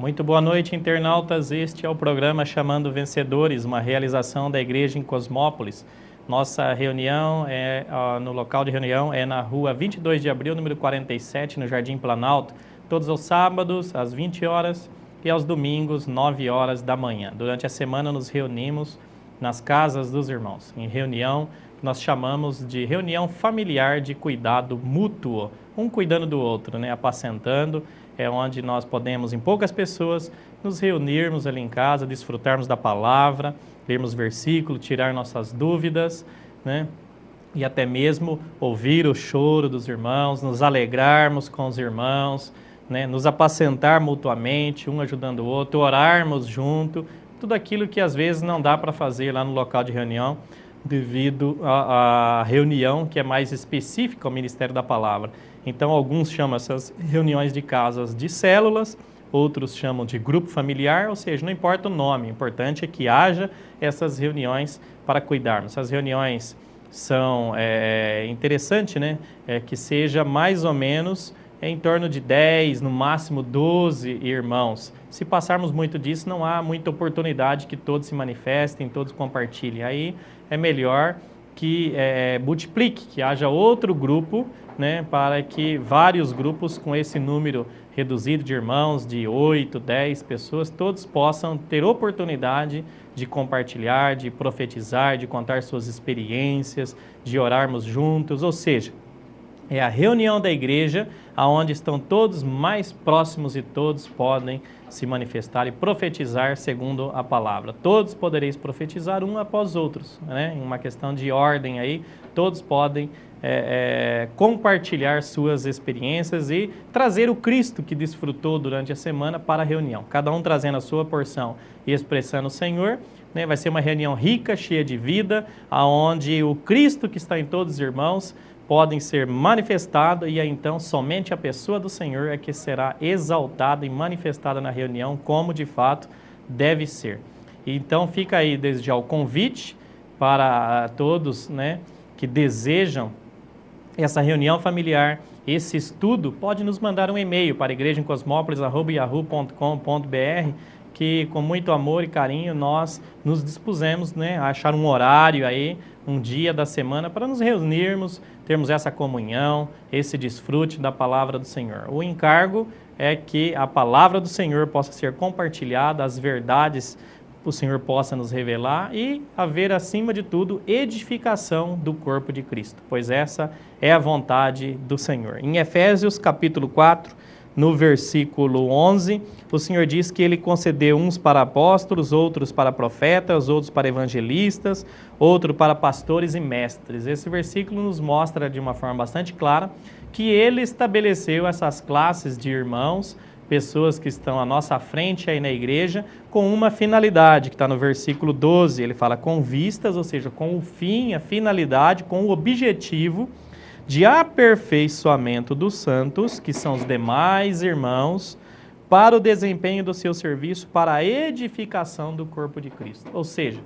Muito boa noite, internautas. Este é o programa Chamando Vencedores, uma realização da Igreja em Cosmópolis. Nossa reunião no local de reunião é na rua 22 de abril, número 47, no Jardim Planalto, todos os sábados, às 20 horas e aos domingos, 9 horas da manhã. Durante a semana nos reunimos nas casas dos irmãos, em reunião que nós chamamos de reunião familiar de cuidado mútuo, um cuidando do outro, apacentando. É onde nós podemos, em poucas pessoas, nos reunirmos ali em casa, desfrutarmos da palavra, lermos versículo, tirar nossas dúvidas, e até mesmo ouvir o choro dos irmãos, nos alegrarmos com os irmãos, nos apacentar mutuamente, um ajudando o outro, orarmos junto, tudo aquilo que às vezes não dá para fazer lá no local de reunião, devido à reunião que é mais específica ao Ministério da Palavra. Então, alguns chamam essas reuniões de casas de células, outros chamam de grupo familiar, ou seja, não importa o nome, o importante é que haja essas reuniões para cuidarmos. Essas reuniões são interessantes, que seja mais ou menos em torno de 10, no máximo 12 irmãos. Se passarmos muito disso, não há muita oportunidade que todos se manifestem, todos compartilhem. Aí é melhor que multiplique, que haja outro grupo, para que vários grupos com esse número reduzido de irmãos, de 8, 10 pessoas, todos possam ter oportunidade de compartilhar, de profetizar, de contar suas experiências, de orarmos juntos, ou seja, é a reunião da igreja onde estão todos mais próximos e todos podem se manifestar e profetizar segundo a palavra. Todos podereis profetizar um após outros, em uma questão de ordem aí, todos podem compartilhar suas experiências e trazer o Cristo que desfrutou durante a semana para a reunião. Cada um trazendo a sua porção e expressando o Senhor. Vai ser uma reunião rica, cheia de vida, onde o Cristo que está em todos os irmãos podem ser manifestados e então somente a pessoa do Senhor é que será exaltada e manifestada na reunião como de fato deve ser. Então fica aí desde já o convite para todos que desejam essa reunião familiar, esse estudo, pode nos mandar um e-mail para igrejaemcosmopolis@yahoo.com.br, que com muito amor e carinho nós nos dispusemos a achar um horário aí, um dia da semana para nos reunirmos, termos essa comunhão, esse desfrute da palavra do Senhor. O encargo é que a palavra do Senhor possa ser compartilhada, as verdades o Senhor possa nos revelar e haver, acima de tudo, edificação do corpo de Cristo, pois essa é a vontade do Senhor. Em Efésios capítulo 4, no versículo 11, o Senhor diz que Ele concedeu uns para apóstolos, outros para profetas, outros para evangelistas, outros para pastores e mestres. Esse versículo nos mostra de uma forma bastante clara que Ele estabeleceu essas classes de irmãos, pessoas que estão à nossa frente aí na igreja, com uma finalidade, que está no versículo 12, ele fala com vistas, ou seja, com o fim, a finalidade, com o objetivo de aperfeiçoamento dos santos, que são os demais irmãos, para o desempenho do seu serviço, para a edificação do corpo de Cristo. Ou seja,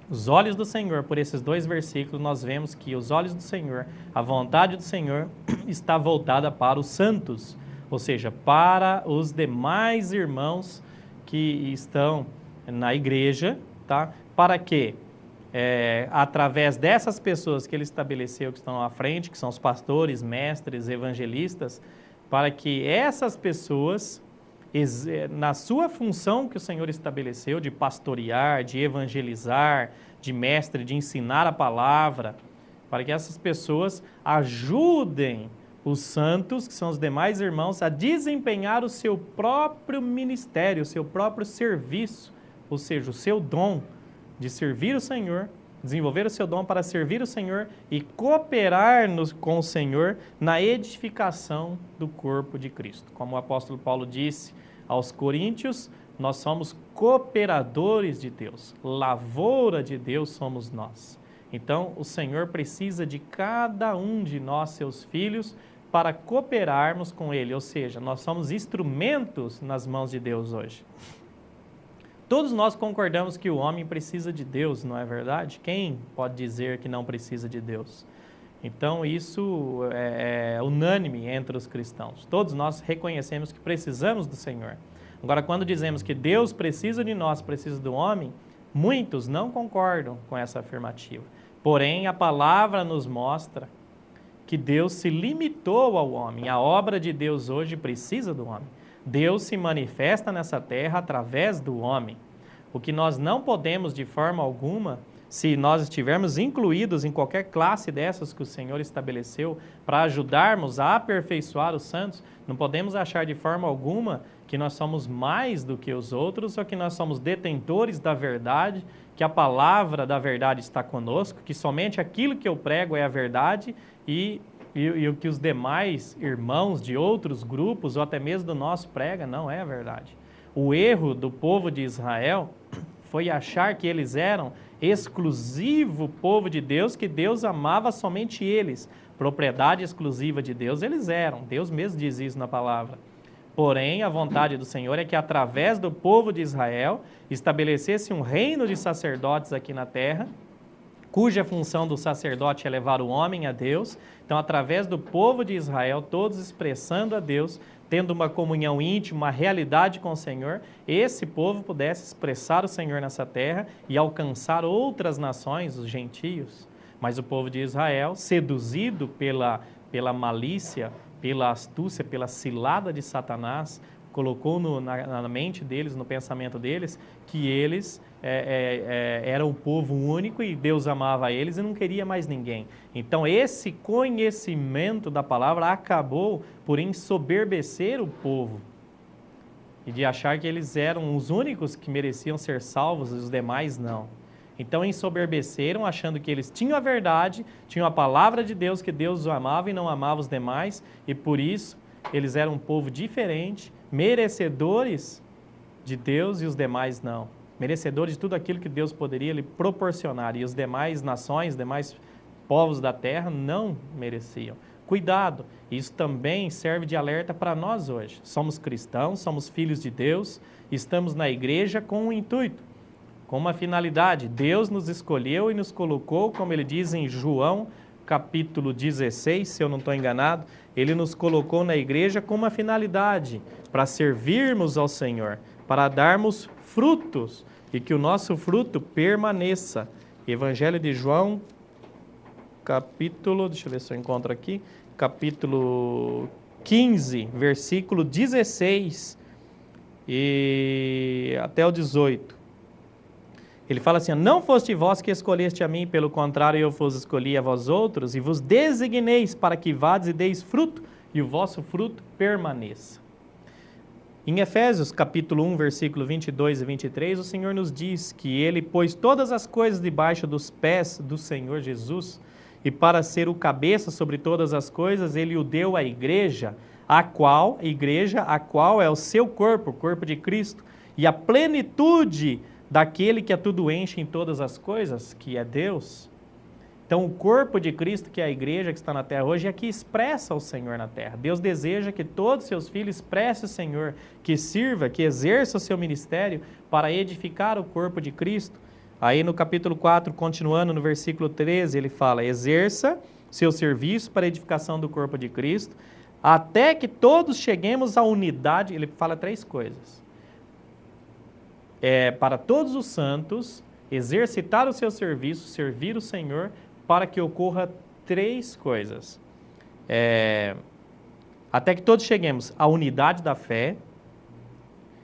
os olhos do Senhor, por esses dois versículos, nós vemos que os olhos do Senhor, a vontade do Senhor está voltada para os santos, ou seja, para os demais irmãos que estão na igreja, tá? Para que, através dessas pessoas que ele estabeleceu, que estão à frente, que são os pastores, mestres, evangelistas, para que essas pessoas, na sua função que o Senhor estabeleceu, de pastorear, de evangelizar, de mestre, de ensinar a palavra, para que essas pessoas ajudem os santos, que são os demais irmãos, a desempenhar o seu próprio ministério, o seu próprio serviço, ou seja, o seu dom de servir o Senhor, desenvolver o seu dom para servir o Senhor e cooperar com o Senhor na edificação do corpo de Cristo. Como o apóstolo Paulo disse aos Coríntios, nós somos cooperadores de Deus, lavoura de Deus somos nós. Então, o Senhor precisa de cada um de nós, seus filhos, para cooperarmos com Ele, ou seja, nós somos instrumentos nas mãos de Deus hoje. Todos nós concordamos que o homem precisa de Deus, não é verdade? Quem pode dizer que não precisa de Deus? Então, isso é unânime entre os cristãos. Todos nós reconhecemos que precisamos do Senhor. Agora, quando dizemos que Deus precisa de nós, precisa do homem, muitos não concordam com essa afirmativa. Porém, a palavra nos mostra que Deus se limitou ao homem. A obra de Deus hoje precisa do homem. Deus se manifesta nessa terra através do homem. O que nós não podemos de forma alguma, se nós estivermos incluídos em qualquer classe dessas que o Senhor estabeleceu para ajudarmos a aperfeiçoar os santos, não podemos achar de forma alguma que nós somos mais do que os outros ou que nós somos detentores da verdade, que a palavra da verdade está conosco, que somente aquilo que eu prego é a verdade e o que os demais irmãos de outros grupos ou até mesmo do nosso prega não é a verdade. O erro do povo de Israel foi achar que eles eram exclusivo povo de Deus, que Deus amava somente eles. Propriedade exclusiva de Deus eles eram. Deus mesmo diz isso na palavra. Porém, a vontade do Senhor é que através do povo de Israel estabelecesse um reino de sacerdotes aqui na terra, cuja função do sacerdote é levar o homem a Deus. Então, através do povo de Israel, todos expressando a Deus, tendo uma comunhão íntima, uma realidade com o Senhor, esse povo pudesse expressar o Senhor nessa terra e alcançar outras nações, os gentios. Mas o povo de Israel, seduzido pela malícia, pela astúcia, pela cilada de Satanás, colocou na mente deles, no pensamento deles, que eles eram o povo único e Deus amava eles e não queria mais ninguém. Então esse conhecimento da palavra acabou por ensoberbecer o povo e de achar que eles eram os únicos que mereciam ser salvos e os demais não. Então ensoberbeceram achando que eles tinham a verdade, tinham a palavra de Deus, que Deus os amava e não amava os demais, e por isso eles eram um povo diferente, merecedores de Deus e os demais não. Merecedores de tudo aquilo que Deus poderia lhe proporcionar e os demais nações, demais povos da terra não mereciam. Cuidado, isso também serve de alerta para nós hoje. Somos cristãos, somos filhos de Deus, estamos na igreja com um intuito, com uma finalidade. Deus nos escolheu e nos colocou, como ele diz em João, capítulo 16, se eu não estou enganado, ele nos colocou na igreja com uma finalidade, para servirmos ao Senhor, para darmos frutos e que o nosso fruto permaneça. Evangelho de João, capítulo, deixa eu ver se eu encontro aqui, capítulo 15, versículo 16 e até o 18. Ele fala assim: não foste vós que escolheste a mim, pelo contrário eu vos escolhi a vós outros, e vos designeis para que vades e deis fruto, e o vosso fruto permaneça. Em Efésios capítulo 1, versículo 22 e 23, o Senhor nos diz que Ele pôs todas as coisas debaixo dos pés do Senhor Jesus, e para ser o cabeça sobre todas as coisas, Ele o deu à igreja, a qual é o seu corpo, o corpo de Cristo, e a plenitude daquele que a tudo enche em todas as coisas, que é Deus. Então, o corpo de Cristo, que é a igreja que está na terra hoje, é que expressa o Senhor na terra. Deus deseja que todos os seus filhos expressem o Senhor, que sirva, que exerça o seu ministério para edificar o corpo de Cristo. Aí no capítulo 4, continuando no versículo 13, ele fala: exerça seu serviço para a edificação do corpo de Cristo, até que todos cheguemos à unidade. Ele fala 3 coisas. Para todos os santos, exercitar o seu serviço, servir o Senhor, para que ocorra 3 coisas. Até que todos cheguemos à unidade da fé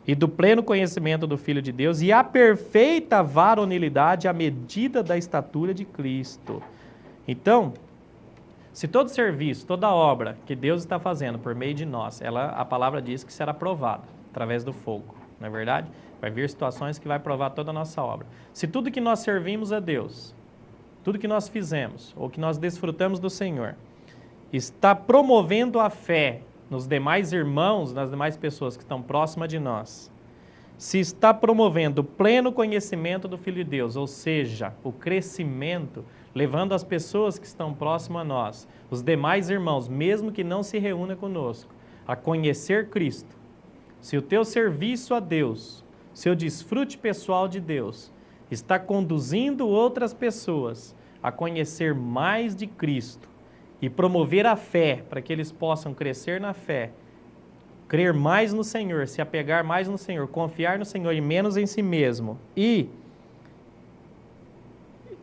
e do pleno conhecimento do Filho de Deus e à perfeita varonilidade à medida da estatura de Cristo. Então, se todo serviço, toda obra que Deus está fazendo por meio de nós, a palavra diz que será provada através do fogo, não é verdade? Vai vir situações que vai provar toda a nossa obra. Se tudo que nós servimos a Deus, tudo que nós fizemos, ou que nós desfrutamos do Senhor, está promovendo a fé nos demais irmãos, nas demais pessoas que estão próximas de nós, se está promovendo o pleno conhecimento do Filho de Deus, ou seja, o crescimento, levando as pessoas que estão próximas a nós, os demais irmãos, mesmo que não se reúnam conosco, a conhecer Cristo, se o teu serviço a Deus, seu desfrute pessoal de Deus, está conduzindo outras pessoas a conhecer mais de Cristo e promover a fé para que eles possam crescer na fé, crer mais no Senhor, se apegar mais no Senhor, confiar no Senhor e menos em si mesmo, e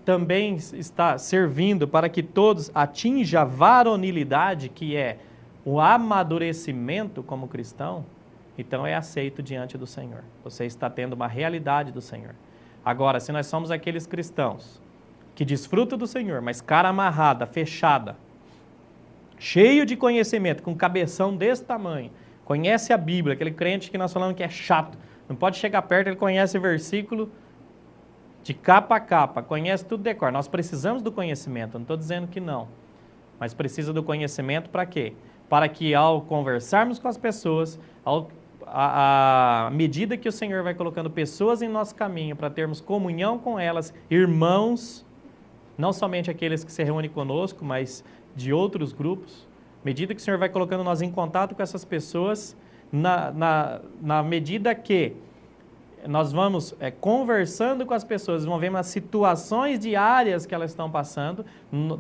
também está servindo para que todos atinjam a varonilidade, que é o amadurecimento como cristão, então é aceito diante do Senhor. Você está tendo uma realidade do Senhor. Agora, se nós somos aqueles cristãos que desfrutam do Senhor, mas cara amarrada, fechada, cheio de conhecimento, com cabeção desse tamanho, conhece a Bíblia, aquele crente que nós falamos que é chato, não pode chegar perto, ele conhece o versículo de capa a capa, conhece tudo de cor. Nós precisamos do conhecimento, não estou dizendo que não, mas precisa do conhecimento para quê? Para que ao conversarmos com as pessoas, à medida que o Senhor vai colocando pessoas em nosso caminho, para termos comunhão com elas, irmãos, não somente aqueles que se reúnem conosco, mas de outros grupos, à medida que o Senhor vai colocando nós em contato com essas pessoas, na medida que nós vamos conversando com as pessoas, vamos ver as situações diárias que elas estão passando,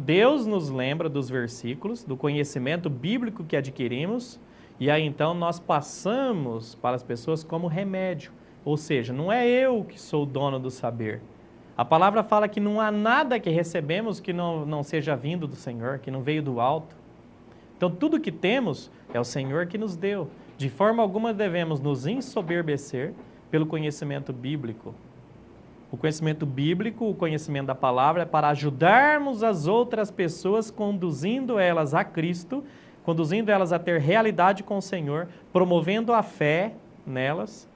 Deus nos lembra dos versículos, do conhecimento bíblico que adquirimos, e aí então nós passamos para as pessoas como remédio, ou seja, não é eu que sou o dono do saber. A palavra fala que não há nada que recebemos que não seja vindo do Senhor, que não veio do alto. Então tudo que temos é o Senhor que nos deu. De forma alguma devemos nos ensoberbecer pelo conhecimento bíblico. O conhecimento bíblico, o conhecimento da palavra é para ajudarmos as outras pessoas, conduzindo elas a Cristo, conduzindo elas a ter realidade com o Senhor, promovendo a fé nelas,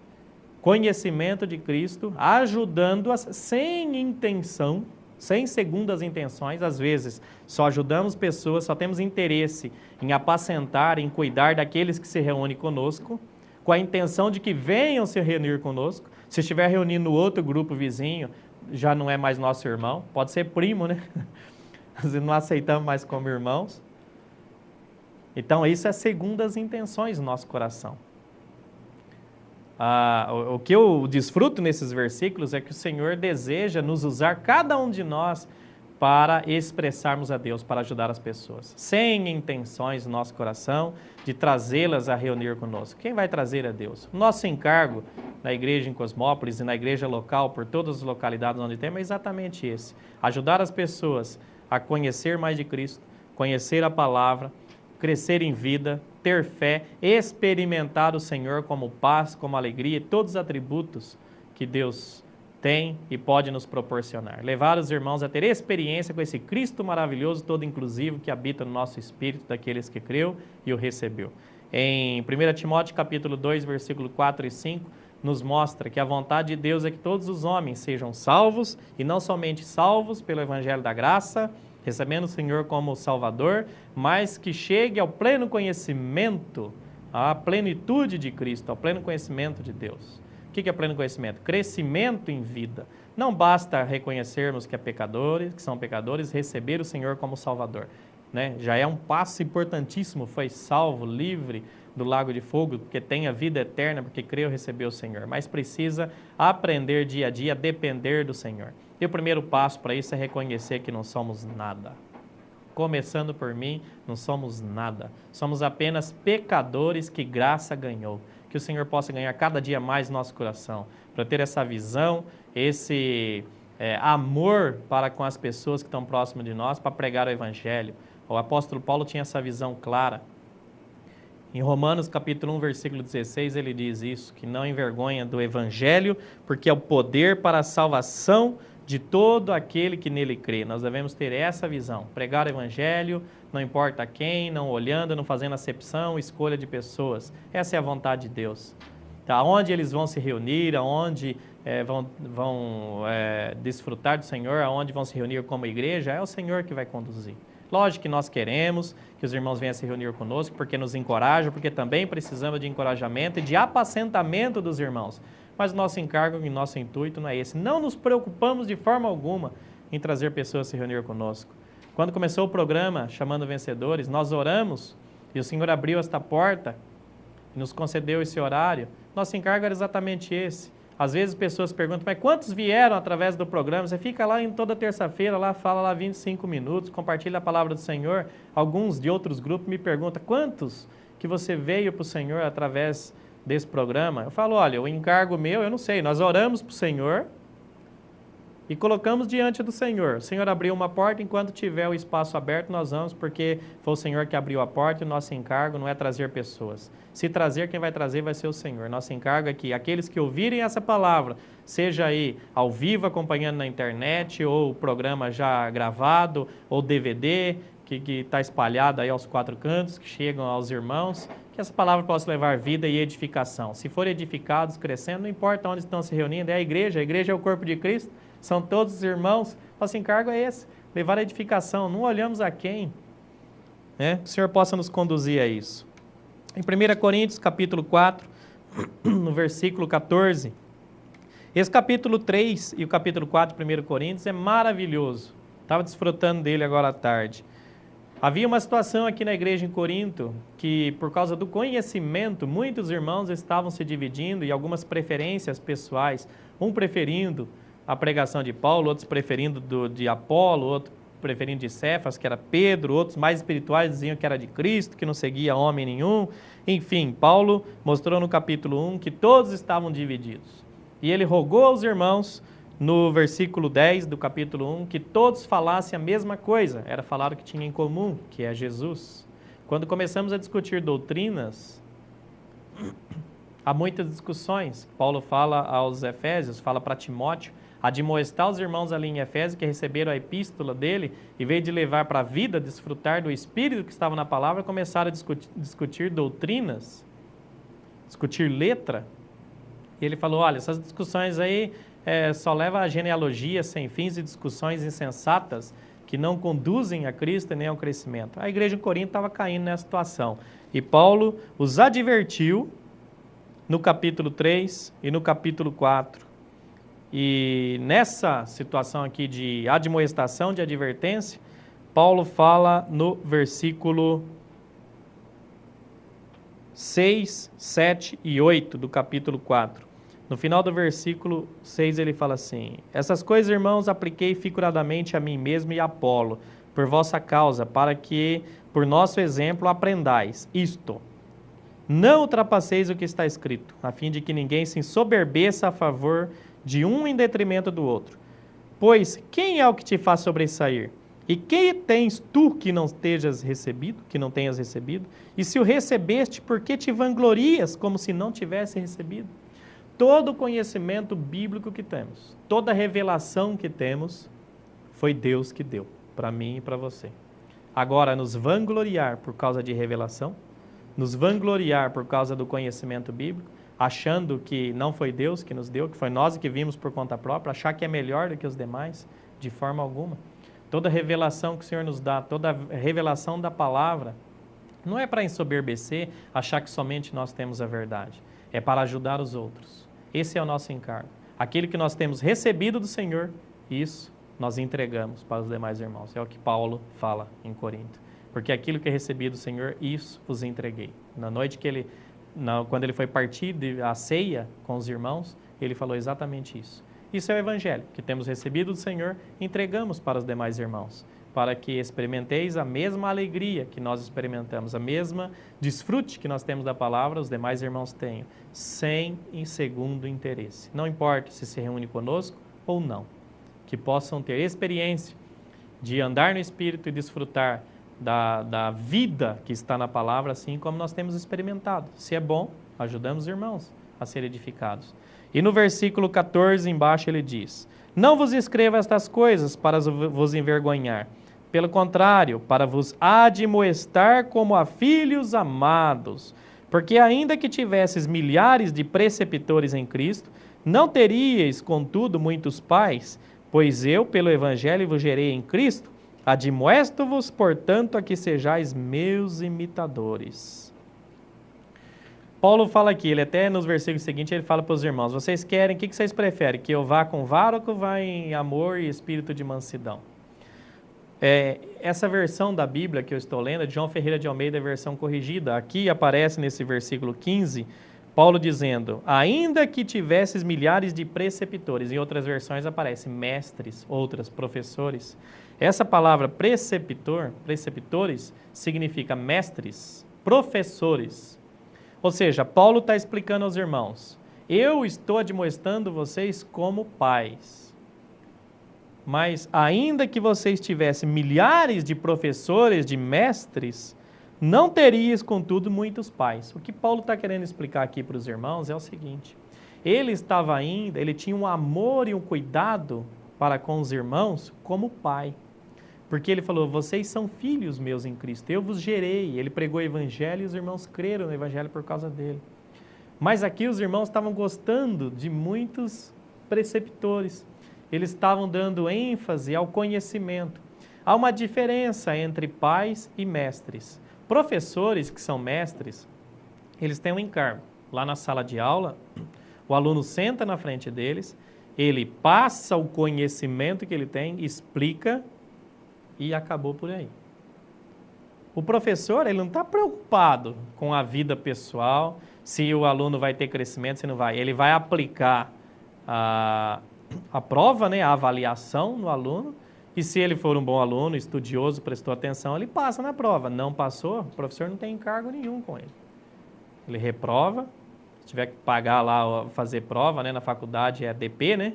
conhecimento de Cristo, ajudando-as sem intenção, sem segundas intenções. Às vezes só ajudamos pessoas, só temos interesse em apacentar, em cuidar daqueles que se reúnem conosco, com a intenção de que venham se reunir conosco. Se estiver reunindo no outro grupo vizinho, já não é mais nosso irmão, pode ser primo, né? Às vezes não aceitamos mais como irmãos. Então isso é segundas intenções no nosso coração. O que eu desfruto nesses versículos é que o Senhor deseja nos usar, cada um de nós, para expressarmos a Deus, para ajudar as pessoas, sem intenções no nosso coração de trazê-las a reunir conosco. Quem vai trazer é Deus. Nosso encargo na igreja em Cosmópolis e na igreja local, por todas as localidades onde temos, é exatamente esse: ajudar as pessoas a conhecer mais de Cristo, conhecer a palavra, crescer em vida, ter fé, experimentar o Senhor como paz, como alegria e todos os atributos que Deus tem e pode nos proporcionar. Levar os irmãos a ter experiência com esse Cristo maravilhoso, todo inclusivo, que habita no nosso espírito, daqueles que creu e o recebeu. Em 1 Timóteo capítulo 2, versículo 4 e 5, nos mostra que a vontade de Deus é que todos os homens sejam salvos, e não somente salvos pelo Evangelho da Graça, recebendo o Senhor como Salvador, mas que chegue ao pleno conhecimento, à plenitude de Cristo, ao pleno conhecimento de Deus. O que é pleno conhecimento? Crescimento em vida. Não basta reconhecermos que são pecadores, receber o Senhor como Salvador, né? Já é um passo importantíssimo, foi salvo, livre do lago de fogo, porque tem a vida eterna, porque creu e recebeu o Senhor. Mas precisa aprender dia a dia a depender do Senhor. E o primeiro passo para isso é reconhecer que não somos nada. Começando por mim, não somos nada. Somos apenas pecadores que graça ganhou. Que o Senhor possa ganhar cada dia mais nosso coração, para ter essa visão, esse amor para com as pessoas que estão próximas de nós, para pregar o Evangelho. O apóstolo Paulo tinha essa visão clara. Em Romanos capítulo 1, versículo 16, ele diz isso, que não envergonha do Evangelho, porque é o poder para a salvação de todo aquele que nele crê. Nós devemos ter essa visão, pregar o Evangelho, não importa quem, não olhando, não fazendo acepção, escolha de pessoas. Essa é a vontade de Deus. Tá? Onde eles vão se reunir, aonde vão desfrutar do Senhor, aonde vão se reunir como igreja, é o Senhor que vai conduzir. Lógico que nós queremos que os irmãos venham se reunir conosco, porque nos encorajam, porque também precisamos de encorajamento e de apacentamento dos irmãos. Mas nosso encargo e nosso intuito não é esse. Não nos preocupamos de forma alguma em trazer pessoas a se reunir conosco. Quando começou o programa Chamando Vencedores, nós oramos e o Senhor abriu esta porta e nos concedeu esse horário. Nosso encargo era exatamente esse. Às vezes pessoas perguntam, mas quantos vieram através do programa? Você fica lá em toda terça-feira, lá fala lá 25 minutos, compartilha a palavra do Senhor. Alguns de outros grupos me perguntam, quantos que você veio para o Senhor através desse programa? Eu falo, olha, o encargo meu, eu não sei, nós oramos para o Senhor e colocamos diante do Senhor. O Senhor abriu uma porta, enquanto tiver o espaço aberto, nós vamos, porque foi o Senhor que abriu a porta e o nosso encargo não é trazer pessoas. Se trazer, quem vai trazer vai ser o Senhor. Nosso encargo é que aqueles que ouvirem essa palavra, seja aí ao vivo acompanhando na internet, ou o programa já gravado, ou DVD, que está espalhado aí aos 4 cantos, que chegam aos irmãos, que essa palavra possa levar vida e edificação. Se forem edificados, crescendo, não importa onde estão se reunindo, é a igreja é o corpo de Cristo, são todos os irmãos. Nosso encargo é esse, levar a edificação, não olhamos a quem, né? Que o Senhor possa nos conduzir a isso. Em 1 Coríntios, capítulo 4, no versículo 14, esse capítulo 3 e o capítulo 4 de 1 Coríntios é maravilhoso, estava desfrutando dele agora à tarde. Havia uma situação aqui na igreja em Corinto, que por causa do conhecimento, muitos irmãos estavam se dividindo e algumas preferências pessoais, um preferindo a pregação de Paulo, outros preferindo de Apolo, outro preferindo de Cefas, que era Pedro, outros mais espirituais diziam que era de Cristo, que não seguia homem nenhum. Enfim, Paulo mostrou no capítulo 1 que todos estavam divididos. E ele rogou aos irmãos, no versículo 10 do capítulo 1, que todos falassem a mesma coisa, era falar o que tinha em comum, que é Jesus. Quando começamos a discutir doutrinas, há muitas discussões. Paulo fala aos Efésios, fala para Timóteo, admoestar os irmãos ali em Efésios que receberam a epístola dele, em vez de levar para a vida, desfrutar do Espírito que estava na palavra, começaram a discutir doutrinas, discutir letra. E ele falou, olha, essas discussões aí só levam a genealogia sem fins e discussões insensatas que não conduzem a Cristo nem ao crescimento. A igreja em Corinto estava caindo nessa situação. E Paulo os advertiu no capítulo 3 e no capítulo 4. E nessa situação aqui de admoestação, de advertência, Paulo fala no versículo 6, 7 e 8 do capítulo 4. No final do versículo 6 ele fala assim, essas coisas, irmãos, apliquei figuradamente a mim mesmo e a Apolo, por vossa causa, para que, por nosso exemplo, aprendais isto. Não ultrapasseis o que está escrito, a fim de que ninguém se ensoberbeça a favor de um em detrimento do outro. Pois quem é o que te faz sobressair? E quem tens tu que não tenhas recebido? E se o recebeste, por que te vanglorias como se não tivesse recebido? Todo o conhecimento bíblico que temos, toda a revelação que temos, foi Deus que deu para mim e para você. Agora, nos vangloriar por causa de revelação, nos vangloriar por causa do conhecimento bíblico, achando que não foi Deus que nos deu, que foi nós que vimos por conta própria, achar que é melhor do que os demais, de forma alguma. Toda revelação que o Senhor nos dá, toda revelação da palavra, não é para ensoberbecer, achar que somente nós temos a verdade. É para ajudar os outros. Esse é o nosso encargo. Aquilo que nós temos recebido do Senhor, isso nós entregamos para os demais irmãos. É o que Paulo fala em Corinto. Porque aquilo que recebi do Senhor, isso vos entreguei. Na noite que quando ele foi partir a ceia com os irmãos, ele falou exatamente isso. Isso é o Evangelho, que temos recebido do Senhor, entregamos para os demais irmãos, para que experimenteis a mesma alegria que nós experimentamos, a mesma desfrute que nós temos da palavra, os demais irmãos tenham, sem e segundo interesse. Não importa se reúne conosco ou não, que possam ter experiência de andar no Espírito e desfrutar da vida que está na palavra, assim como nós temos experimentado. Se é bom, ajudamos os irmãos a serem edificados. E no versículo 14, embaixo, ele diz, não vos escreva estas coisas para vos envergonhar, pelo contrário, para vos admoestar como a filhos amados, porque ainda que tivesses milhares de preceptores em Cristo, não teríeis, contudo, muitos pais, pois eu, pelo Evangelho, vos gerei em Cristo, admoesto-vos, portanto, a que sejais meus imitadores. Paulo fala aqui, ele até nos versículos seguintes, ele fala para os irmãos, vocês querem, o que vocês preferem? Que eu vá com vara ou que eu vá em amor e espírito de mansidão? Essa versão da Bíblia que eu estou lendo é de João Ferreira de Almeida, versão corrigida. Aqui aparece nesse versículo 15, Paulo dizendo, ainda que tivesses milhares de preceptores, em outras versões aparece mestres, outras, professores. Essa palavra preceptor, preceptores, significa mestres, professores. Ou seja, Paulo está explicando aos irmãos, eu estou admoestando vocês como pais. Mas ainda que vocês tivessem milhares de professores, de mestres, não terias, contudo, muitos pais. O que Paulo está querendo explicar aqui para os irmãos é o seguinte, ele tinha um amor e um cuidado para com os irmãos como pai. Porque ele falou, vocês são filhos meus em Cristo, eu vos gerei. Ele pregou o evangelho e os irmãos creram no evangelho por causa dele. Mas aqui os irmãos estavam gostando de muitos preceptores. Eles estavam dando ênfase ao conhecimento. Há uma diferença entre pais e mestres. Professores que são mestres, eles têm um encargo. Lá na sala de aula, o aluno senta na frente deles, ele passa o conhecimento que ele tem, explica e acabou por aí. O professor, ele não está preocupado com a vida pessoal, se o aluno vai ter crescimento, se não vai. Ele vai aplicar a prova, né, a avaliação no aluno, e se ele for um bom aluno, estudioso, prestou atenção, ele passa na prova. Não passou, o professor não tem encargo nenhum com ele. Ele reprova, se tiver que pagar lá, fazer prova, né, na faculdade é DP, né?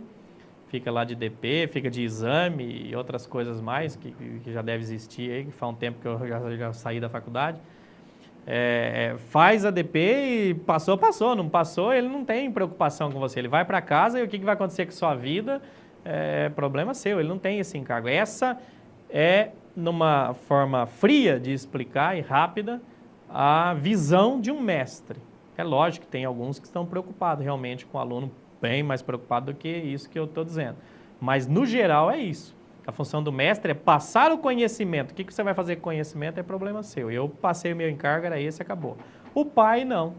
Fica lá de DP, fica de exame e outras coisas mais que já deve existir aí, que faz um tempo que eu já saí da faculdade. Faz a DP e passou, não passou, ele não tem preocupação com você. Ele vai para casa e o que vai acontecer com a sua vida é problema seu, ele não tem esse encargo. Essa é, numa forma fria de explicar e rápida, a visão de um mestre. É lógico que tem alguns que estão preocupados realmente com o aluno, bem mais preocupado do que isso que eu estou dizendo. Mas, no geral, é isso. A função do mestre é passar o conhecimento. O que você vai fazer com o conhecimento é problema seu. Eu passei o meu encargo, era esse, acabou. O pai, não.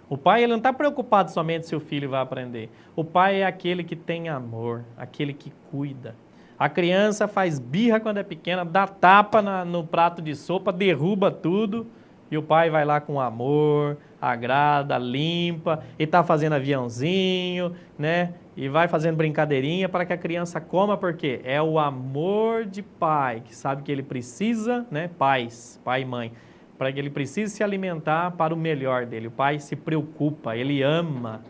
O pai, ele não está preocupado somente se o filho vai aprender. O pai é aquele que tem amor, aquele que cuida. A criança faz birra quando é pequena, dá tapa no prato de sopa, derruba tudo, e o pai vai lá com amor, agrada, limpa, e está fazendo aviãozinho, né? E vai fazendo brincadeirinha para que a criança coma, porque é o amor de pai, que sabe que ele precisa, né? Pais, pai e mãe, para que ele precise se alimentar para o melhor dele. O pai se preocupa, ele ama.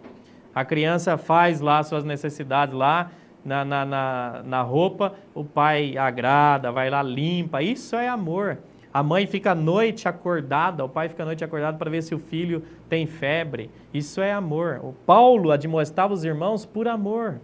A criança faz lá suas necessidades lá na roupa, o pai agrada, vai lá, limpa. Isso é amor. A mãe fica à noite acordada, o pai fica à noite acordado para ver se o filho tem febre. Isso é amor. O Paulo admoestava os irmãos por amor.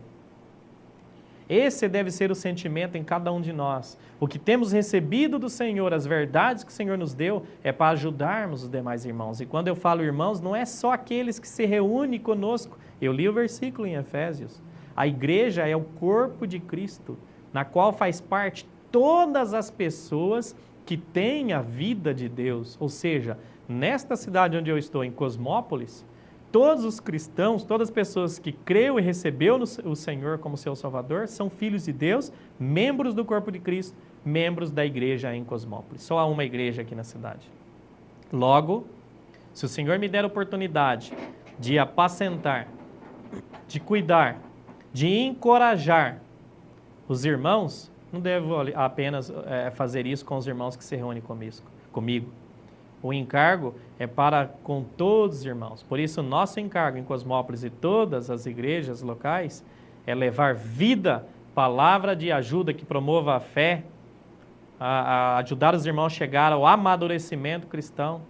Esse deve ser o sentimento em cada um de nós. O que temos recebido do Senhor, as verdades que o Senhor nos deu, é para ajudarmos os demais irmãos. E quando eu falo irmãos, não é só aqueles que se reúnem conosco. Eu li o versículo em Efésios. A igreja é o corpo de Cristo, na qual faz parte todas as pessoas que têm a vida de Deus. Ou seja, nesta cidade onde eu estou, em Cosmópolis, todos os cristãos, todas as pessoas que creram e recebeu o Senhor como seu Salvador, são filhos de Deus, membros do corpo de Cristo, membros da igreja em Cosmópolis. Só há uma igreja aqui na cidade. Logo, se o Senhor me der a oportunidade de apacentar, de cuidar, de encorajar os irmãos, não devo apenas fazer isso com os irmãos que se reúnem comigo. O encargo é para com todos os irmãos. Por isso, o nosso encargo em Cosmópolis e todas as igrejas locais é levar vida, palavra de ajuda que promova a fé, a ajudar os irmãos a chegar ao amadurecimento cristão,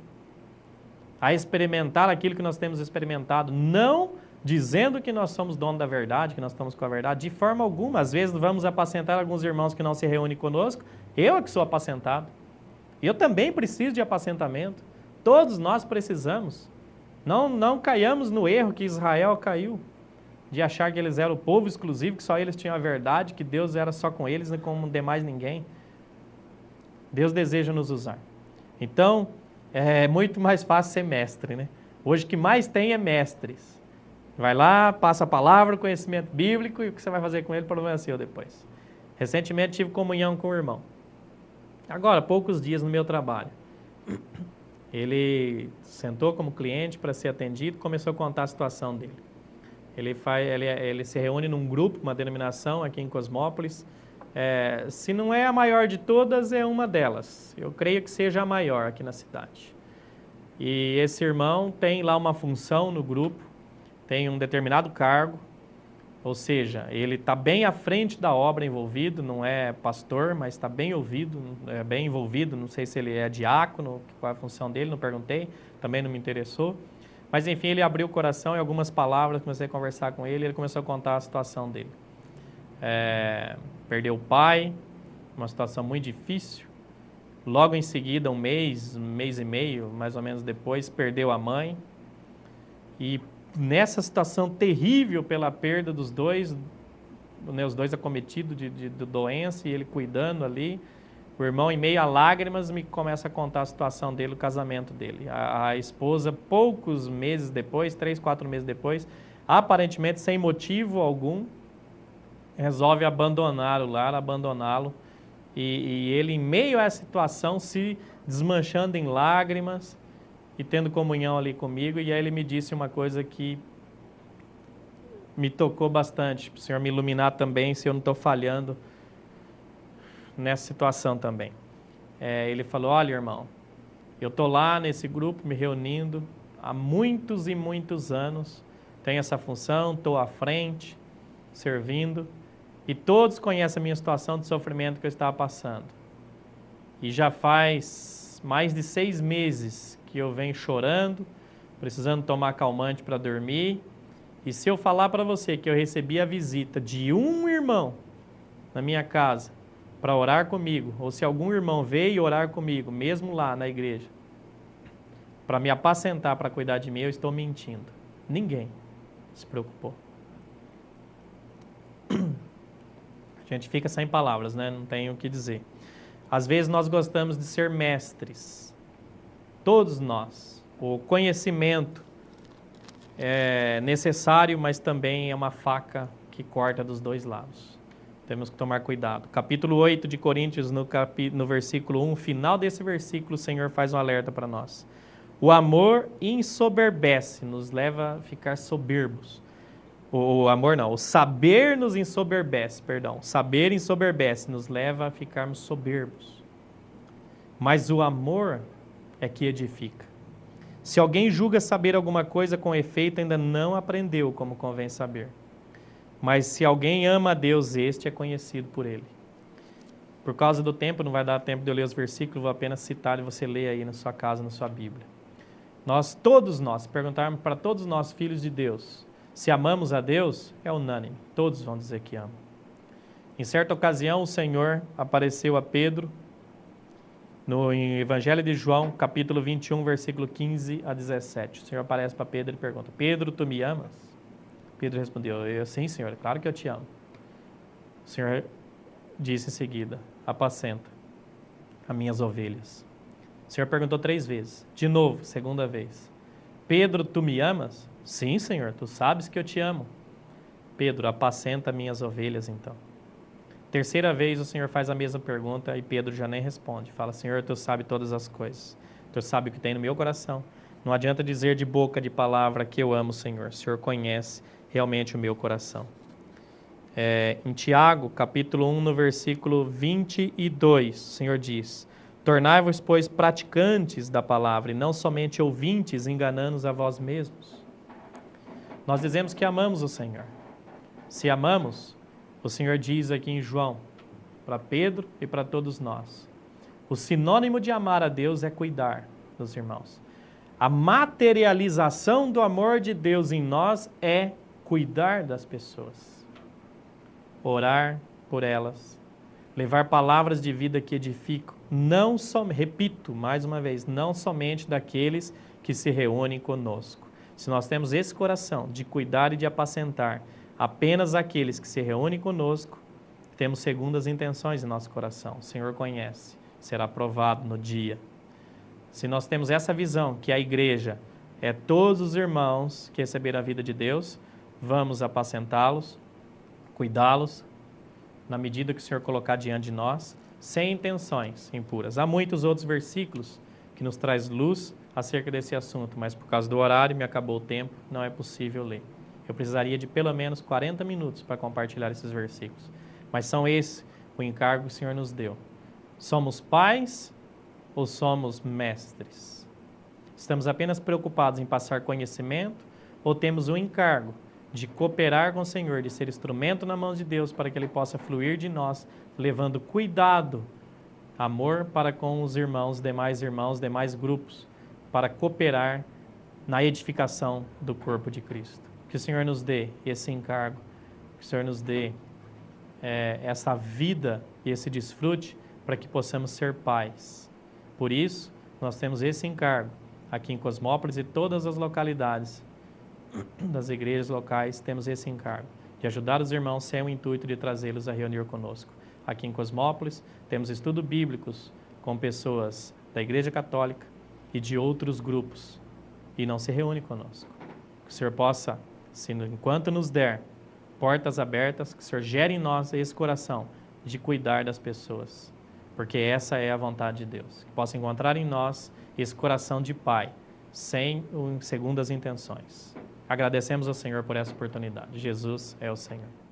a experimentar aquilo que nós temos experimentado, não dizendo que nós somos donos da verdade, que nós estamos com a verdade, de forma alguma. Às vezes vamos apacentar alguns irmãos que não se reúnem conosco, eu é que sou apacentado. Eu também preciso de apacentamento. Todos nós precisamos. Não caiamos no erro que Israel caiu, de achar que eles eram o povo exclusivo, que só eles tinham a verdade, que Deus era só com eles e com demais ninguém. Deus deseja nos usar. Então, é muito mais fácil ser mestre, né? Hoje o que mais tem é mestres. Vai lá, passa a palavra, conhecimento bíblico, e o que você vai fazer com ele, o problema é seu depois. Recentemente tive comunhão com o irmão. Agora, poucos dias no meu trabalho. Ele sentou como cliente para ser atendido, começou a contar a situação dele. Ele se reúne num grupo, uma denominação aqui em Cosmópolis. Se não é a maior de todas, é uma delas. Eu creio que seja a maior aqui na cidade. E esse irmão tem lá uma função no grupo, tem um determinado cargo, ou seja, ele está bem à frente da obra envolvido, não é pastor, mas está bem bem envolvido, não sei se ele é diácono, qual é a função dele, não perguntei, também não me interessou. Mas enfim, ele abriu o coração e algumas palavras, comecei a conversar com ele, ele começou a contar a situação dele. Perdeu o pai, uma situação muito difícil. Logo em seguida, um mês e meio, mais ou menos depois, perdeu a mãe. E nessa situação terrível pela perda dos dois, né, os dois acometidos de doença e ele cuidando ali, o irmão, em meio a lágrimas, me começa a contar a situação dele, o casamento dele. A esposa, poucos meses depois, 3, 4 meses depois, aparentemente sem motivo algum, resolve abandonar o lar, abandoná-lo. E ele, em meio a essa situação, se desmanchando em lágrimas e tendo comunhão ali comigo. E aí ele me disse uma coisa que me tocou bastante, para o Senhor me iluminar também, se eu não estou falhando nessa situação também. Ele falou, olha, irmão, eu estou lá nesse grupo me reunindo há muitos e muitos anos, tenho essa função, estou à frente, servindo, e todos conhecem a minha situação de sofrimento que eu estava passando. E já faz mais de 6 meses que eu venho chorando, precisando tomar calmante para dormir. E se eu falar para você que eu recebi a visita de um irmão na minha casa para orar comigo, ou se algum irmão veio orar comigo, mesmo lá na igreja, para me apacentar, para cuidar de mim, eu estou mentindo. Ninguém se preocupou. A gente fica sem palavras, né? Não tem o que dizer. Às vezes nós gostamos de ser mestres. Todos nós. O conhecimento é necessário, mas também é uma faca que corta dos dois lados. Temos que tomar cuidado. Capítulo 8 de Coríntios, no versículo 1, final desse versículo, o Senhor faz um alerta para nós. O amor ensoberbece, nos leva a ficar soberbos. O saber nos ensoberbece, perdão. Saber ensoberbece, nos leva a ficarmos soberbos. Mas o amor é que edifica. Se alguém julga saber alguma coisa com efeito, ainda não aprendeu como convém saber. Mas se alguém ama a Deus, este é conhecido por ele. Por causa do tempo, não vai dar tempo de eu ler os versículos, vou apenas citar e você lê aí na sua casa, na sua Bíblia. Todos nós, se perguntarmos para todos nós, filhos de Deus, se amamos a Deus, é unânime. Todos vão dizer que amam. Em certa ocasião, o Senhor apareceu a Pedro no Evangelho de João, capítulo 21, versículo 15 a 17. O Senhor aparece para Pedro e pergunta, Pedro, tu me amas? Pedro respondeu, sim, Senhor, claro que eu te amo. O Senhor disse em seguida, apacenta as minhas ovelhas. O Senhor perguntou 3 vezes. De novo, segunda vez. Pedro, tu me amas? Sim, Senhor, tu sabes que eu te amo. Pedro, apacenta minhas ovelhas, então. Terceira vez o Senhor faz a mesma pergunta e Pedro já nem responde. Fala, Senhor, tu sabe todas as coisas. Tu sabe o que tem no meu coração. Não adianta dizer de boca, de palavra que eu amo o Senhor. O Senhor conhece realmente o meu coração. Em Tiago, capítulo 1, no versículo 22, o Senhor diz, tornai-vos, pois, praticantes da palavra e não somente ouvintes, enganando-os a vós mesmos. Nós dizemos que amamos o Senhor. Se amamos, o Senhor diz aqui em João, para Pedro e para todos nós, o sinônimo de amar a Deus é cuidar dos irmãos. A materialização do amor de Deus em nós é cuidar das pessoas. Orar por elas, levar palavras de vida que edificam, repito mais uma vez, não somente daqueles que se reúnem conosco. Se nós temos esse coração de cuidar e de apacentar apenas aqueles que se reúnem conosco, temos segundas intenções em nosso coração. O Senhor conhece, será provado no dia. Se nós temos essa visão, que a igreja é todos os irmãos que receberam a vida de Deus, vamos apacentá-los, cuidá-los, na medida que o Senhor colocar diante de nós, sem intenções impuras. Há muitos outros versículos que nos traz luz acerca desse assunto, mas por causa do horário, me acabou o tempo, não é possível ler. Eu precisaria de pelo menos 40 minutos para compartilhar esses versículos. Mas são esse o encargo que o Senhor nos deu. Somos pais ou somos mestres? Estamos apenas preocupados em passar conhecimento ou temos o encargo de cooperar com o Senhor, de ser instrumento na mão de Deus para que Ele possa fluir de nós, levando cuidado, amor para com os irmãos, demais grupos, para cooperar na edificação do corpo de Cristo. Que o Senhor nos dê esse encargo, que o Senhor nos dê essa vida e esse desfrute para que possamos ser pais. Por isso, nós temos esse encargo aqui em Cosmópolis e todas as localidades das igrejas locais, temos esse encargo de ajudar os irmãos sem o intuito de trazê-los a reunir conosco. Aqui em Cosmópolis, temos estudos bíblicos com pessoas da Igreja Católica e de outros grupos, e não se reúne conosco. Que o Senhor possa, enquanto nos der portas abertas, que o Senhor gere em nós esse coração de cuidar das pessoas, porque essa é a vontade de Deus. Que possa encontrar em nós esse coração de pai, sem segundas intenções. Agradecemos ao Senhor por essa oportunidade. Jesus é o Senhor.